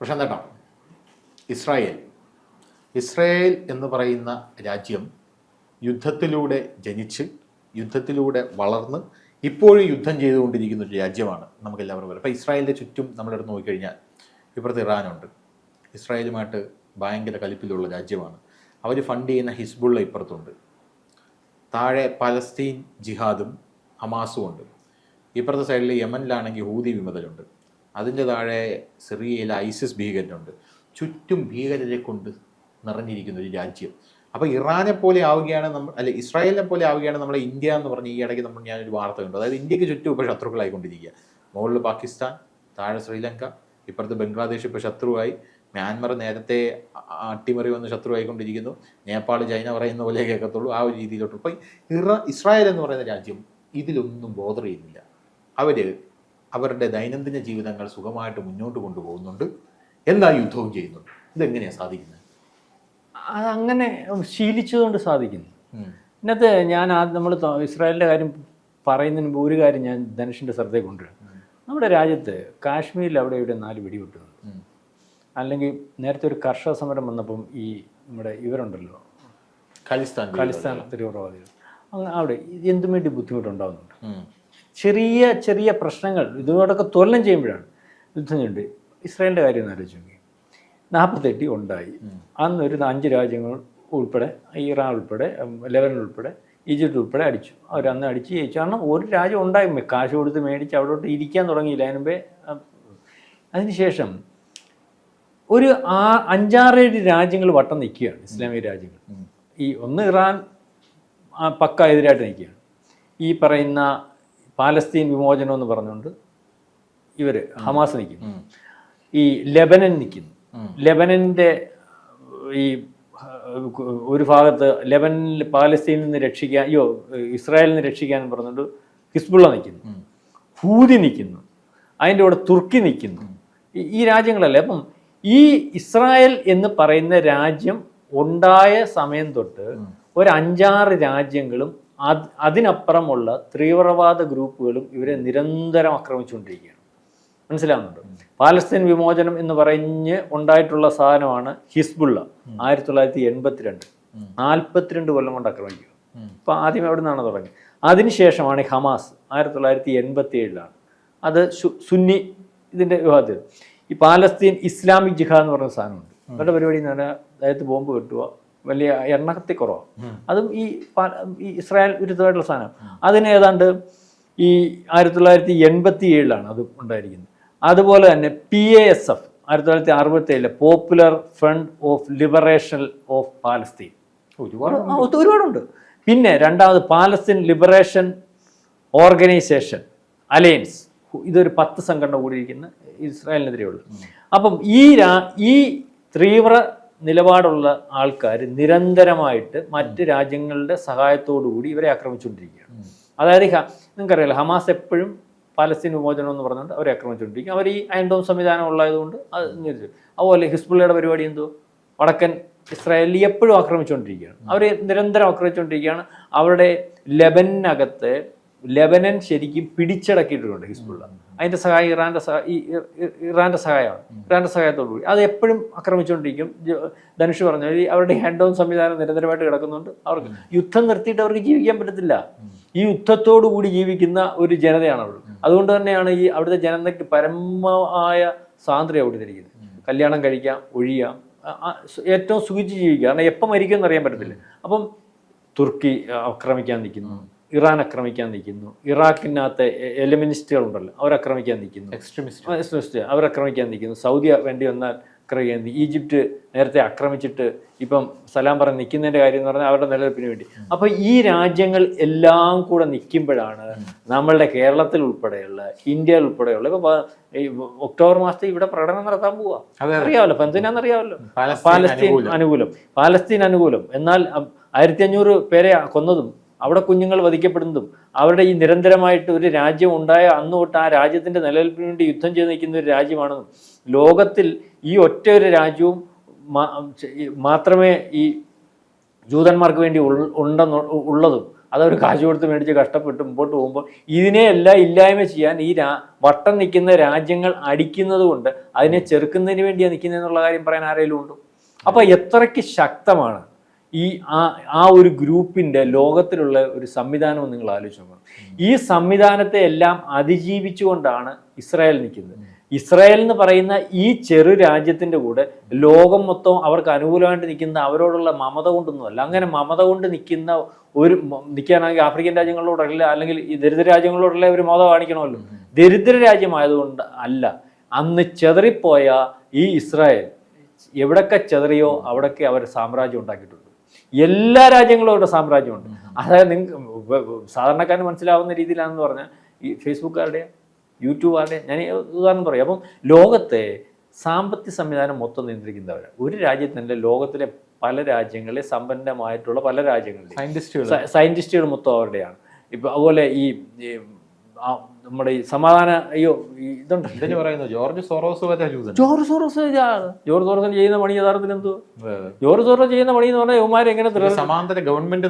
പ്രശാന്തേട്ടാ, Israel Israel എന്ന് പറയുന്ന രാജ്യം യുദ്ധത്തിലൂടെ ജനിച്ച് യുദ്ധത്തിലൂടെ വളർന്ന് ഇപ്പോഴും യുദ്ധം ചെയ്തുകൊണ്ടിരിക്കുന്ന ഒരു രാജ്യമാണ് നമുക്കെല്ലാവർക്കും അറിയാം. അപ്പോൾ ഇസ്രായേലിൻ്റെ ചുറ്റും നമ്മളെടുത്ത് നോക്കിക്കഴിഞ്ഞാൽ ഇപ്പുറത്ത് ഇറാനുണ്ട്. ഇസ്രായേലുമായിട്ട് ഭയങ്കര കലിപ്പിലുള്ള രാജ്യമാണ്. അവർ ഫണ്ട് ചെയ്യുന്ന ഹിസ്ബുള്ള ഇപ്പുറത്തുണ്ട്. താഴെ പലസ്തീൻ ജിഹാദും ഹമാസും ഉണ്ട്. ഇപ്പുറത്തെ സൈഡിൽ യമനിലാണെങ്കിൽ ഹൂതി വിമതരുണ്ട്. അതിൻ്റെ താഴെ സിറിയയിൽ ഐസിസ് ഭീകരനുണ്ട്. ചുറ്റും ഭീകരരെ കൊണ്ട് നിറഞ്ഞിരിക്കുന്ന ഒരു രാജ്യം. അപ്പോൾ ഇറാനെ പോലെ ആവുകയാണ് ഇസ്രായേലിനെ പോലെ ആവുകയാണ് നമ്മളെ ഇന്ത്യ എന്ന് പറഞ്ഞ് ഈ ഇടയ്ക്ക് ഞാനൊരു വാർത്ത കണ്ടു. അതായത് ഇന്ത്യക്ക് ചുറ്റും ഇപ്പോൾ ശത്രുക്കളായിക്കൊണ്ടിരിക്കുക. മുകളിൽ പാകിസ്ഥാൻ, താഴെ ശ്രീലങ്ക, ഇപ്പുറത്ത് ബംഗ്ലാദേശ് ഇപ്പോൾ ശത്രുവായി, മ്യാൻമർ നേരത്തെ അട്ടിമറി വന്ന് ശത്രുവായിക്കൊണ്ടിരിക്കുന്നു, നേപ്പാൾ ചൈന പറയുന്ന പോലെ കേൾക്കത്തുള്ളൂ, ആ ഒരു രീതിയിലോട്ട്. ഇപ്പം ഇസ്രായേൽ എന്ന് പറയുന്ന രാജ്യം ഇതിലൊന്നും ബോധർ ചെയ്യുന്നില്ല. അവരുടെ ദൈനംദിന ജീവിതങ്ങൾ സുഖമായിട്ട് മുന്നോട്ട് കൊണ്ടുപോകുന്നുണ്ട്. എന്താ യുദ്ധവും ചെയ്യുന്നുണ്ട്. ഇതെങ്ങനെയാണ് സാധിക്കുന്നത്? അതങ്ങനെ ശീലിച്ചതുകൊണ്ട് സാധിക്കുന്നു. ഇന്നത്തെ നമ്മൾ ഇസ്രായേലിൻ്റെ കാര്യം പറയുന്നതിന് മുമ്പ് ഒരു കാര്യം ഞാൻ ധനുഷിൻ്റെ ശ്രദ്ധയിൽ കൊണ്ടുവരാം. നമ്മുടെ രാജ്യത്ത് കാശ്മീരിൽ അവിടെ ഇവിടെ 4 വെടിവെട്ടുന്നുണ്ട്. അല്ലെങ്കിൽ നേരത്തെ ഒരു കർഷക സമരം വന്നപ്പം ഈ നമ്മുടെ ഇവരുണ്ടല്ലോ ഖലിസ്ഥാൻ തീവ്രവാദികൾ, അങ്ങനെ അവിടെ എന്തും വേണ്ടി ബുദ്ധിമുട്ടുണ്ടാകുന്നുണ്ട്. ചെറിയ ചെറിയ പ്രശ്നങ്ങൾ ഇതോടൊക്കെ തുലനം ചെയ്യുമ്പോഴാണ് യുദ്ധം ചെയ്യുന്നുണ്ട്. ഇസ്രായേലിൻ്റെ കാര്യം ഒന്ന് ആലോചിച്ച് നോക്കി. 48 ഉണ്ടായി. അന്നൊരു 5 രാജ്യങ്ങൾ ഉൾപ്പെടെ, ഇറാൻ ഉൾപ്പെടെ, ലെബനൻ ഉൾപ്പെടെ, ഈജിപ്റ്റ് ഉൾപ്പെടെ അടിച്ചു. അവരന്ന് അടിച്ച് ജയിച്ചു. കാരണം ഒരു രാജ്യം ഉണ്ടായി, കാശ് കൊടുത്ത് മേടിച്ച് അവിടോട്ട് ഇരിക്കാൻ തുടങ്ങിയില്ല. അതിനുമ്പേ അതിനുശേഷം ഒരു 5-6 രാജ്യങ്ങൾ വട്ടം നിൽക്കുകയാണ്, ഇസ്ലാമിക രാജ്യങ്ങൾ. ഒന്ന് ഇറാൻ പക്ക എതിരായിട്ട് നിൽക്കുകയാണ്. ഈ പറയുന്ന പാലസ്തീൻ വിമോചനം എന്ന് പറഞ്ഞുകൊണ്ട് ഇവർ ഹമാസ് നിൽക്കുന്നു. ഈ ലെബനൻ നിൽക്കുന്നു. ലെബനൻ്റെ ഈ ഒരു ഭാഗത്ത് ലെബനിൽ പാലസ്തീനിൽ നിന്ന് രക്ഷിക്കാൻ, ഇസ്രായേലിൽ നിന്ന് രക്ഷിക്കാൻ പറഞ്ഞുകൊണ്ട് ഹിസ്ബുള്ള നിൽക്കുന്നു, ഹൂതി നിൽക്കുന്നു, അതിൻ്റെ കൂടെ തുർക്കി നിൽക്കുന്നു. ഈ രാജ്യങ്ങളല്ലേ. അപ്പം ഈ ഇസ്രായേൽ എന്ന് പറയുന്ന രാജ്യം ഉണ്ടായ സമയം തൊട്ട് ഒരു 5-6 രാജ്യങ്ങളും അതിനപ്പുറമുള്ള തീവ്രവാദ ഗ്രൂപ്പുകളും ഇവരെ നിരന്തരം ആക്രമിച്ചുകൊണ്ടിരിക്കുകയാണ്. മനസ്സിലാവുന്നുണ്ട്. പാലസ്തീൻ വിമോചനം എന്ന് പറഞ്ഞ് ഉണ്ടായിട്ടുള്ള സാധനമാണ് ഹിസ്ബുള്ള. 1982 42 കൊല്ലം കൊണ്ട് ആക്രമിക്കുക. ഇപ്പം ആദ്യം എവിടെ നിന്നാണ് തുടങ്ങി. അതിനുശേഷമാണ് ഹമാസ് 1987 അത് സുന്നി ഇതിൻ്റെ വിഭാഗത്തിൽ. ഈ പാലസ്തീൻ ഇസ്ലാമിക് ജിഹാദ് എന്ന് പറഞ്ഞ സാധനമുണ്ട്. അവരുടെ പരിപാടി എന്ന് പറഞ്ഞാൽ അതായത് ബോംബ് കെട്ടുക, വലിയ എണ്ണക്കത്തി കുറവാണ്. അതും ഈ ഇസ്രായേൽ വിരുദ്ധമായിട്ടുള്ള സാധനം. അതിന് ഏതാണ്ട് ഈ 1987 അത് ഉണ്ടായിരിക്കുന്നത്. അതുപോലെ തന്നെ PASF 1967 popular front of liberation of Palestine, ഒരുപാടുണ്ട്. പിന്നെ രണ്ടാമത് പാലസ്തീൻ ലിബറേഷൻ ഓർഗനൈസേഷൻ അലയൻസ്, ഇതൊരു 10 സംഘടന കൂടിയിരിക്കുന്ന ഇസ്രായേലിനെതിരെയുള്ളത്. അപ്പം ഈ തീവ്ര നിലപാടുള്ള ആൾക്കാർ നിരന്തരമായിട്ട് മറ്റ് രാജ്യങ്ങളുടെ സഹായത്തോടു കൂടി ഇവരെ ആക്രമിച്ചുകൊണ്ടിരിക്കുകയാണ്. അതായത് നിങ്ങൾക്കറിയാലോ, ഹമാസ് എപ്പോഴും പാലസ്തീൻ വിമോചനം എന്ന് പറഞ്ഞുകൊണ്ട് അവരെ ആക്രമിച്ചുകൊണ്ടിരിക്കും. അവർ ഈ അയൺ ഡോം സംവിധാനം ഉള്ളതുകൊണ്ട് അത് നിരസിച്ചു. അതുപോലെ ഹിസ്ബുള്ളയുടെ പരിപാടി എന്തോ വടക്കൻ ഇസ്രായേലിൽ എപ്പോഴും ആക്രമിച്ചുകൊണ്ടിരിക്കുകയാണ്. അവർ നിരന്തരം ആക്രമിച്ചുകൊണ്ടിരിക്കുകയാണ്. അവരുടെ ലെബനൻ ശരിക്കും പിടിച്ചടക്കിയിട്ടുണ്ട് ഹിസ്ബുള്ള. അതിൻ്റെ സഹായം ഇറാൻ്റെ സഹായമാണ്. ഇറാൻ്റെ സഹായത്തോടു കൂടി അത് എപ്പോഴും ആക്രമിച്ചുകൊണ്ടിരിക്കും. ധനുഷ് പറഞ്ഞു, അവരുടെ ഹാൻഡ് ഡൗൺ സംവിധാനം നിരന്തരമായിട്ട് കിടക്കുന്നുണ്ട്. അവർക്ക് യുദ്ധം നിർത്തിയിട്ട് അവർക്ക് ജീവിക്കാൻ പറ്റത്തില്ല. ഈ യുദ്ധത്തോടു കൂടി ജീവിക്കുന്ന ഒരു ജനതയാണ് അവർ. അതുകൊണ്ട് തന്നെയാണ് ഈ അവിടുത്തെ ജനതയ്ക്ക് പരമമായ സ്വാതന്ത്ര്യം അവിടെ ഇരിക്കുന്നത്. കല്യാണം കഴിക്കാം, ഒഴിയാം, ഏറ്റവും സുഖിച്ച് ജീവിക്കുക. കാരണം എപ്പം മരിക്കുമെന്ന് അറിയാൻ പറ്റത്തില്ല. അപ്പം തുർക്കി ആക്രമിക്കാൻ നിൽക്കുന്നു, ഇറാൻ ആക്രമിക്കാൻ നിൽക്കുന്നു, ഇറാഖിനകത്തെ എലിമിനിസ്റ്റുകളുണ്ടല്ലോ അവരാക്രമിക്കാൻ നിൽക്കുന്നു, എക്സ്ട്രീമിസ്റ്റ് അവരാക്രമിക്കാൻ നിൽക്കുന്നു, സൗദി വേണ്ടി വന്നാൽ ആക്രമിക്കാൻ. ഈജിപ്റ്റ് നേരത്തെ ആക്രമിച്ചിട്ട് ഇപ്പം സലാം പറഞ്ഞ് നിൽക്കുന്നതിൻ്റെ കാര്യം എന്ന് പറഞ്ഞാൽ അവരുടെ നിലനിൽപ്പിന് വേണ്ടി. അപ്പോൾ ഈ രാജ്യങ്ങൾ എല്ലാം കൂടെ നിൽക്കുമ്പോഴാണ് നമ്മളുടെ കേരളത്തിൽ ഉൾപ്പെടെയുള്ള, ഇന്ത്യയിൽ ഉൾപ്പെടെയുള്ള ഇപ്പം ഈ ഒക്ടോബർ മാസത്തിൽ ഇവിടെ പ്രകടനം നടത്താൻ പോവുക. അറിയാമല്ലോ എന്തിനാണെന്നറിയാമല്ലോ. പാലസ്തീൻ അനുകൂലം. എന്നാൽ 1500 പേരെ കൊന്നതും അവിടെ കുഞ്ഞുങ്ങൾ വധിക്കപ്പെടുന്നതും അവരുടെ ഈ നിരന്തരമായിട്ട് ഒരു രാജ്യം ഉണ്ടായ അന്ന് തൊട്ട് ആ രാജ്യത്തിൻ്റെ നിലനിൽപ്പിന് വേണ്ടി യുദ്ധം ചെയ്ത് നിൽക്കുന്ന ഒരു രാജ്യമാണെന്നും ലോകത്തിൽ ഈ ഒറ്റ ഒരു രാജ്യവും മാത്രമേ ഈ ജൂതന്മാർക്ക് വേണ്ടി ഉള്ളതും അതവർ കാശ് കൊടുത്ത് മേടിച്ച് കഷ്ടപ്പെട്ട് മുമ്പോട്ട് പോകുമ്പോൾ ഇതിനെ എല്ലാം ഇല്ലായ്മ ചെയ്യാൻ ഈ വട്ടം നിൽക്കുന്ന രാജ്യങ്ങൾ അടിക്കുന്നത് കൊണ്ട് അതിനെ ചെറുക്കുന്നതിന് വേണ്ടിയാണ് നിൽക്കുന്നതെന്നുള്ള കാര്യം പറയാൻ ആരെങ്കിലും ഉണ്ടോ? അപ്പോൾ എത്രയ്ക്ക് ശക്തമാണ് ഈ ആ ഒരു ഗ്രൂപ്പിൻ്റെ ലോകത്തിലുള്ള ഒരു സംവിധാനം നിങ്ങൾ ആലോചിച്ച് നോക്കണം. ഈ സംവിധാനത്തെ എല്ലാം അതിജീവിച്ചുകൊണ്ടാണ് ഇസ്രായേൽ നിൽക്കുന്നത്. ഇസ്രായേൽ എന്ന് പറയുന്ന ഈ ചെറു രാജ്യത്തിൻ്റെ കൂടെ ലോകം മൊത്തം അവർക്ക് അനുകൂലമായിട്ട് നിൽക്കുന്ന അവരോടുള്ള മമത കൊണ്ടൊന്നുമല്ല. അങ്ങനെ മമത കൊണ്ട് നിൽക്കുന്ന നിൽക്കുകയാണെങ്കിൽ ആഫ്രിക്കൻ രാജ്യങ്ങളോടല്ല, അല്ലെങ്കിൽ ഈ ദരിദ്ര രാജ്യങ്ങളോടുള്ള ഒരു മമത കാണിക്കണമല്ലോ. ദരിദ്ര രാജ്യമായതുകൊണ്ട് അല്ല, അന്ന് ചെതറിപ്പോയ ഈ ഇസ്രായേൽ എവിടൊക്കെ ചെതറിയോ അവിടൊക്കെ അവർ സാമ്രാജ്യം ഉണ്ടാക്കിയിട്ടുണ്ട്. എല്ലാ രാജ്യങ്ങളും അവരുടെ സാമ്രാജ്യമുണ്ട്. അതായത് സാധാരണക്കാരന് മനസ്സിലാവുന്ന രീതിയിലാണെന്ന് പറഞ്ഞാൽ ഈ ഫേസ്ബുക്കുകാരുടെ യൂട്യൂബുകാരുടെ ഞാൻ ഉദാഹരണം പറയും. അപ്പം ലോകത്തെ സാമ്പത്തിക സംവിധാനം മൊത്തം നിയന്ത്രിക്കുന്നവരാണ്. ഒരു രാജ്യത്തിൻ്റെ ലോകത്തിലെ പല രാജ്യങ്ങളിലെ സമ്പന്നമായിട്ടുള്ള പല രാജ്യങ്ങളിലെ സയൻറ്റിസ്റ്റുകൾ മൊത്തം അവരുടെയാണ്. ഇപ്പം അതുപോലെ ഈ നമ്മുടെ ഈ സമാധാന ഇതുണ്ടല്ലോ പറയുന്നത് ജോർജ് സോറോസ് ചെയ്യുന്ന പണി യഥാർത്ഥത്തിൽ എന്തോ ജോർജ് സോറോസ് ചെയ്യുന്ന പണി എന്ന് പറഞ്ഞാൽ യുവമാരെ എങ്ങനെ സമാന്തര ഗവൺമെന്റ്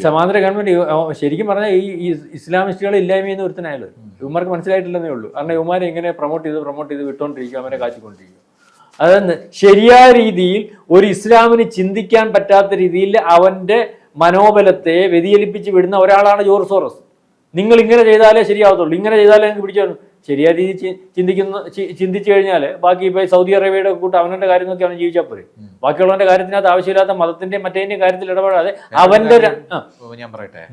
സമാന്തര ഗവൺമെന്റ് ശരിക്കും പറഞ്ഞാൽ ഈ ഇസ്ലാമിസ്റ്റുകളെ ഇല്ലായ്മയെന്ന് ഒരുത്തനായാലും യുവമാർക്ക് മനസ്സിലായിട്ടില്ലെന്നേ ഉള്ളൂ. കാരണം യുവമാരെ എങ്ങനെ പ്രൊമോട്ട് ചെയ്ത് വിട്ടുകൊണ്ടിരിക്കുക, അവരെ കാച്ചിക്കൊണ്ടിരിക്കുക. അതെന്ന് ശരിയായ രീതിയിൽ ഒരു ഇസ്ലാമിന് ചിന്തിക്കാൻ പറ്റാത്ത രീതിയിൽ അവന്റെ മനോബലത്തെ വ്യതിചലിപ്പിച്ച് വിടുന്ന ഒരാളാണ് ജോർജ് സോറോസ്. നിങ്ങൾ ഇങ്ങനെ ചെയ്താലേ ശരിയാവത്തുള്ളൂ, ഇങ്ങനെ ചെയ്താലേ എനിക്ക് പിടിച്ചു. ശരിയായ രീതിയിൽ ചിന്തിച്ചു കഴിഞ്ഞാൽ ബാക്കി ഇപ്പോൾ സൗദി അറേബ്യയുടെ കൂട്ട് അവനവൻ്റെ കാര്യം നോക്കി അവൻ ജീവിച്ചാൽ പോരെ. ബാക്കിയുള്ളവന്റെ കാര്യത്തിനകത്ത് ആവശ്യമില്ലാത്ത മതത്തിന്റെ മറ്റേതിന്റെ കാര്യത്തിൽ ഇടപെടാതെ അവന്റെ ഞാൻ പറയട്ടെ,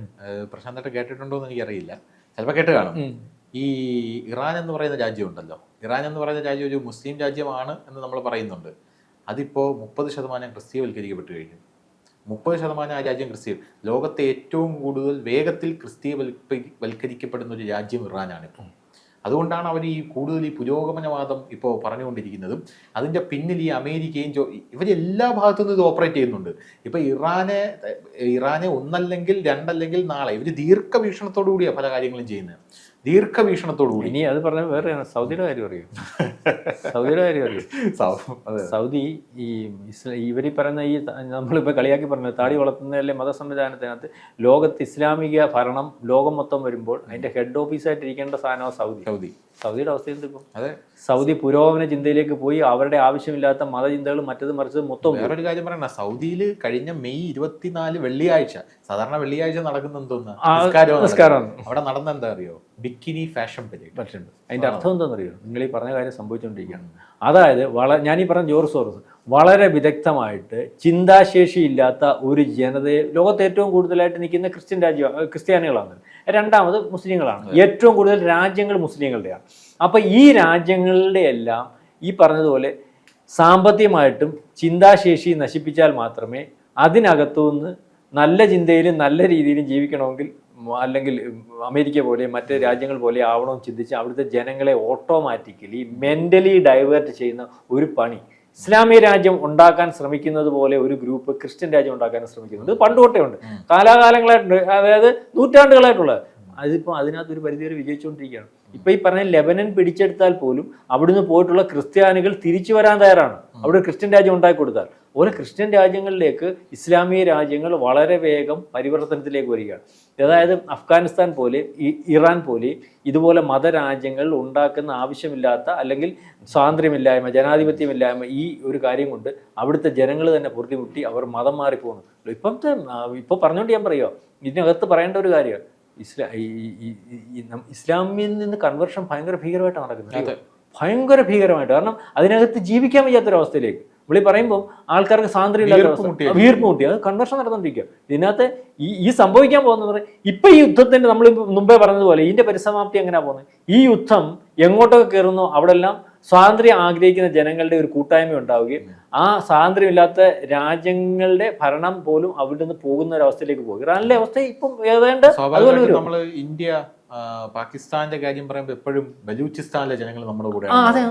പ്രശാന്തായിട്ട് കേട്ടിട്ടുണ്ടോ എന്ന് എനിക്കറിയില്ല, ചിലപ്പോൾ കേട്ട് കാണും. ഈ ഇറാൻ എന്ന് പറയുന്ന രാജ്യം ഉണ്ടല്ലോ, ഇറാൻ എന്ന് പറയുന്ന രാജ്യം ഒരു മുസ്ലിം രാജ്യമാണ് എന്ന് നമ്മൾ പറയുന്നുണ്ട്. അതിപ്പോൾ 30% ക്രിസ്തീയവൽക്കരിക്കപ്പെട്ട് കഴിഞ്ഞു. 30% ആ രാജ്യം ലോകത്തെ ഏറ്റവും കൂടുതൽ വേഗത്തിൽ ക്രിസ്തീയവൽക്കരിക്കപ്പെടുന്ന ഒരു രാജ്യം ഇറാനാണ് ഇപ്പോൾ. അതുകൊണ്ടാണ് അവർ ഈ കൂടുതൽ ഈ പുരോഗമനവാദം ഇപ്പോൾ പറഞ്ഞുകൊണ്ടിരിക്കുന്നതും. അതിൻ്റെ പിന്നിൽ ഈ അമേരിക്കയും ഇവരെല്ലാ ഭാഗത്തു നിന്നും ഇത് ഓപ്പറേറ്റ് ചെയ്യുന്നുണ്ട്. ഇപ്പോൾ ഇറാനെ ഒന്നല്ലെങ്കിൽ രണ്ടല്ലെങ്കിൽ നാളെ ഇവർ ദീർഘവീക്ഷണത്തോടു കൂടിയാണ് പല കാര്യങ്ങളും ചെയ്യുന്നത്. ദീർഘവീക്ഷണത്തോടുകൂടി. ഇനി അത് പറഞ്ഞാൽ വേറെ സൗദിയുടെ കാര്യം അറിയും. സൗദി ഈ ഇവർ പറയുന്ന ഈ നമ്മളിപ്പോൾ കളിയാക്കി പറഞ്ഞത് താടി വളർത്തുന്നതിലെ മതസംവിധാനത്തിനകത്ത് ലോകത്ത് ഇസ്ലാമിക ഭരണം ലോകം മൊത്തം വരുമ്പോൾ അതിന്റെ ഹെഡ് ഓഫീസായിട്ട് ഇരിക്കേണ്ട സാധനമാണ് സൗദിയുടെ അവസ്ഥ എന്തിപ്പോൾ? അതെ, സൗദി പുരോഗമന ചിന്തയിലേക്ക് പോയി അവരുടെ ആവശ്യമില്ലാത്ത മതചിന്തകൾ മറ്റത് മറിച്ചത് മൊത്തം. വേറൊരു കാര്യം പറയണ, സൗദിയിൽ കഴിഞ്ഞ മെയ് 24 വെള്ളിയാഴ്ച, സാധാരണ വെള്ളിയാഴ്ച നടക്കുന്ന നിസ്കാരം അവിടെ നടന്ന എന്താ അറിയോ? ബിക്കിനി ഫാഷൻ പരീക്ഷ. അതിന്റെ അർത്ഥം എന്താണെന്നറിയോ? നിങ്ങൾ ഈ പറഞ്ഞ കാര്യം സംഭവിച്ചുകൊണ്ടിരിക്കുകയാണ്. അതായത് ഞാനീ പറഞ്ഞ ജോർജ് സോറോസ് വളരെ വിദഗ്ധമായിട്ട് ചിന്താശേഷിയില്ലാത്ത ഒരു ജനതയെ ലോകത്ത് ഏറ്റവും കൂടുതലായിട്ട് നിൽക്കുന്ന ക്രിസ്ത്യാനികളാണ്, രണ്ടാമത് മുസ്ലിങ്ങളാണ്, ഏറ്റവും കൂടുതൽ രാജ്യങ്ങൾ മുസ്ലിങ്ങളുടെയാണ്. അപ്പം ഈ രാജ്യങ്ങളുടെ എല്ലാം ഈ പറഞ്ഞതുപോലെ സാമ്പത്തികമായിട്ടും ചിന്താശേഷി നശിപ്പിച്ചാൽ മാത്രമേ അതിനകത്തുനിന്ന് നല്ല ചിന്തയിലും നല്ല രീതിയിലും ജീവിക്കണമെങ്കിൽ, അല്ലെങ്കിൽ അമേരിക്ക പോലെ മറ്റ് രാജ്യങ്ങൾ പോലെ ആവണമെന്ന് ചിന്തിച്ച് അവിടുത്തെ ജനങ്ങളെ ഓട്ടോമാറ്റിക്കലി മെൻ്റലി ഡൈവേർട്ട് ചെയ്യുന്ന ഒരു പണി ഇസ്ലാമിക രാജ്യം ഉണ്ടാക്കാൻ ശ്രമിക്കുന്നത് പോലെ ഒരു ഗ്രൂപ്പ് ക്രിസ്ത്യൻ രാജ്യം ഉണ്ടാക്കാൻ ശ്രമിക്കുന്നുണ്ട്. പണ്ട് തൊട്ടേ ഉണ്ട്, കാലാകാലങ്ങളായിട്ടുണ്ട്, അതായത് നൂറ്റാണ്ടുകളായിട്ടുള്ളത്. അതിപ്പോൾ അതിനകത്തൊരു പരിധിവരെ വിജയിച്ചുകൊണ്ടിരിക്കുകയാണ്. ഇപ്പം ഈ പറഞ്ഞ ലെബനൻ പിടിച്ചെടുത്താൽ പോലും അവിടുന്ന് പോയിട്ടുള്ള ക്രിസ്ത്യാനികൾ തിരിച്ചു വരാൻ തയ്യാറാണ്, അവിടെ ക്രിസ്ത്യൻ രാജ്യം ഉണ്ടാക്കി കൊടുത്താൽ. ഓരോ ക്രിസ്ത്യൻ രാജ്യങ്ങളിലേക്ക് ഇസ്ലാമിക രാജ്യങ്ങൾ വളരെ വേഗം പരിവർത്തനത്തിലേക്ക് വരികയാണ്. അതായത് അഫ്ഗാനിസ്ഥാൻ പോലെ ഇറാൻ പോലെ ഇതുപോലെ മതരാജ്യങ്ങൾ ഉണ്ടാക്കുന്ന ആവശ്യമില്ലാത്ത അല്ലെങ്കിൽ സ്വാതന്ത്ര്യമില്ലായ്മ, ജനാധിപത്യമില്ലായ്മ ഈ ഒരു കാര്യം കൊണ്ട് അവിടുത്തെ ജനങ്ങൾ തന്നെ പൊറുതിമുട്ടി അവർ മതം മാറിപ്പോകുന്നു. ഇപ്പോൾ പറഞ്ഞുകൊണ്ട് ഞാൻ പറയുക, ഇതിനകത്ത് പറയേണ്ട ഒരു കാര്യം, ഇസ്ലാമിൽ നിന്ന് കൺവേർഷൻ ഭയങ്കര ഭീകരമായിട്ടാണ് നടക്കുന്നത്, ഭയങ്കര ഭീകരമായിട്ട്. കാരണം അതിനകത്ത് ജീവിക്കാൻ വയ്യാത്തൊരവസ്ഥയിലേക്ക് വിളി പറയുമ്പോൾ ആൾക്കാർക്ക് സ്വാതന്ത്ര്യം ഇല്ലാത്ത വീർപ്പ് മുട്ടി അത് കൺവേർഷൻ നടന്നുകൊണ്ടിരിക്കുക. ഇതിനകത്ത് ഈ സംഭവിക്കാൻ പോകുന്നത് പറയും ഇപ്പം ഈ യുദ്ധത്തിൻ്റെ നമ്മൾ മുമ്പേ പറഞ്ഞതുപോലെ ഇതിൻ്റെ പരിസമാപ്തി എങ്ങനെയാണ് പോകുന്നത്? ഈ യുദ്ധം എങ്ങോട്ടൊക്കെ കയറുന്നോ അവിടെല്ലാം സ്വാതന്ത്ര്യം ആഗ്രഹിക്കുന്ന ജനങ്ങളുടെ ഒരു കൂട്ടായ്മ ഉണ്ടാവുകയും ആ സ്വാതന്ത്ര്യമില്ലാത്ത രാജ്യങ്ങളുടെ ഭരണം പോലും അവിടെ നിന്ന് പോകുന്ന ഒരു അവസ്ഥയിലേക്ക് പോകും. ഇറാനിലെ അവസ്ഥ ഇപ്പം ഏതാണ്ട് അതുപോലെ നമ്മൾ ഇന്ത്യ പാകിസ്ഥാന്റെ കാര്യം പറയുമ്പോൾ എപ്പോഴും ബലൂചിസ്ഥാനിലെ ജനങ്ങൾ നമ്മുടെ കൂടെ അതെ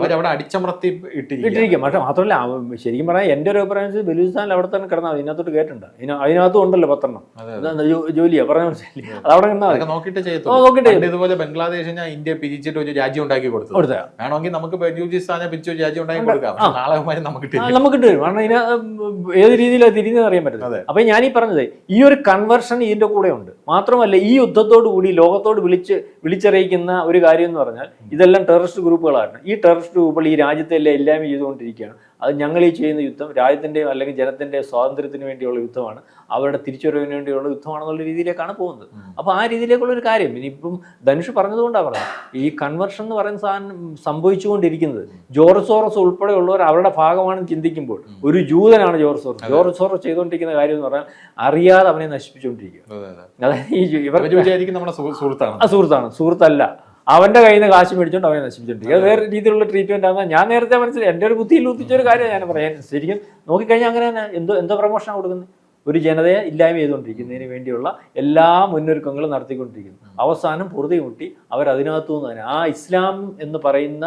അവരവിടെ അടിച്ചമർത്തി ഇട്ടിരിക്കും. പക്ഷെ മാത്രമല്ല ശരിക്കും പറയാം എൻ്റെ ഒരു അഭിപ്രായം വെച്ചാൽ ബലൂചിസ്ഥാനിൽ അവിടെ തന്നെ കിടന്നാൽ ഇതിനകത്തോട്ട് കേട്ടുണ്ട്. അതിനകത്തും ഉണ്ടല്ലോ 10 ജോലിയാ പറഞ്ഞ മനസ്സിലായി. അത് അവിടെ കിടന്നാൽ നോക്കിയിട്ട് നോക്കിയിട്ട് ഇതുപോലെ ബംഗ്ലാദേശിന് ഇന്ത്യ പിരിച്ചിട്ട് ഒരു രാജ്യം ഉണ്ടാക്കി കൊടുത്തു. വേണമെങ്കിൽ നമുക്ക് ബലൂചിസ്ഥാനെ പിരിച്ച് ഒരു രാജ്യം ഉണ്ടാക്കി കൊടുക്കാം. നാളെ നമുക്ക് വരും. കാരണം ഇതിന് ഏത് രീതിയിലാണ് തിരിഞ്ഞെന്ന് അറിയാൻ പറ്റുന്നത്. അപ്പൊ ഞാൻ ഈ പറഞ്ഞത് ഈ ഒരു കൺവേർഷൻ ഇതിന്റെ കൂടെ ഉണ്ട്. മാത്രമല്ല ഈ യുദ്ധത്തോടു കൂടി ലോകത്തോട് വിളിച്ചറിയിക്കുന്ന ഒരു കാര്യം എന്ന് പറഞ്ഞാൽ ഇതെല്ലാം ടെററിസ്റ്റ് ഗ്രൂപ്പുകളാണ്. ഈ ടെററിസ്റ്റ് ഗ്രൂപ്പുകൾ ഈ രാജ്യത്തെ എല്ലാം ഇല്ലായ്മ ചെയ്തുകൊണ്ടിരിക്കുകയാണ്. അത് ഞങ്ങൾ ഈ ചെയ്യുന്ന യുദ്ധം രാജ്യത്തിൻ്റെ അല്ലെങ്കിൽ ജനത്തിൻ്റെ സ്വാതന്ത്ര്യത്തിന് വേണ്ടിയുള്ള യുദ്ധമാണ്, അവരുടെ തിരിച്ചുവരവിന് വേണ്ടിയുള്ള യുദ്ധമാണെന്നുള്ള രീതിയിലേക്കാണ് പോകുന്നത്. അപ്പോൾ ആ രീതിയിലേക്കുള്ള ഒരു കാര്യം ഇനിയിപ്പം ധനുഷ് പറഞ്ഞതുകൊണ്ടാണ് പറഞ്ഞത്. ഈ കൺവെർഷൻ എന്ന് പറയുന്ന സാധനം സംഭവിച്ചുകൊണ്ടിരിക്കുന്നത് ജോർജ് സോറസ് ഉൾപ്പെടെയുള്ളവർ അവരുടെ ഭാഗമാണെന്ന് ചിന്തിക്കുമ്പോൾ ഒരു ജൂതനാണ് ജോർജ് സോറസ്. ജോർജ് സോറസ് ചെയ്തുകൊണ്ടിരിക്കുന്ന കാര്യം എന്ന് പറഞ്ഞാൽ അറിയാതെ അവനെ നശിപ്പിച്ചുകൊണ്ടിരിക്കുക. അതായത് ഈ സുഹൃത്തല്ല, അവന്റെ കയ്യിൽ നിന്ന് കാശ് മേടിച്ചോണ്ട് അവനെ നശിപ്പിച്ചിട്ടുണ്ട്. അത് വേറെ രീതിയിലുള്ള ട്രീറ്റ്മെന്റ് ആണ്. ഞാൻ നേരത്തെ മനസ്സിലായി, എൻ്റെ ഒരു ബുദ്ധിയിൽ ഊത്തിച്ച ഒരു കാര്യം ഞാൻ പറയാൻ. ശരിക്കും നോക്കിക്കഴിഞ്ഞാൽ അങ്ങനെ തന്നെ എന്തോ പ്രമോഷനാണ് കൊടുക്കുന്നത്. ഒരു ജനതയെ ഇല്ലായ്മ ചെയ്തുകൊണ്ടിരിക്കുന്നതിന് വേണ്ടിയുള്ള എല്ലാ മുന്നൊരുക്കങ്ങളും നടത്തിക്കൊണ്ടിരിക്കുന്നു. അവസാനം പൊറുതി മുട്ടി അവരതിനകത്തു നിന്ന് തന്നെ ആ ഇസ്ലാം എന്ന് പറയുന്ന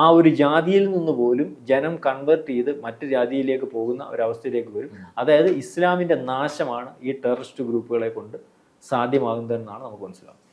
ആ ഒരു ജാതിയിൽ നിന്ന് പോലും ജനം കൺവേർട്ട് ചെയ്ത് മറ്റു ജാതിയിലേക്ക് പോകുന്ന ഒരവസ്ഥയിലേക്ക് വരും. അതായത് ഇസ്ലാമിൻ്റെ നാശമാണ് ഈ ടെററിസ്റ്റ് ഗ്രൂപ്പുകളെ കൊണ്ട് സാധ്യമാകുന്നതെന്നാണ് നമുക്ക് മനസ്സിലാവുന്നത്.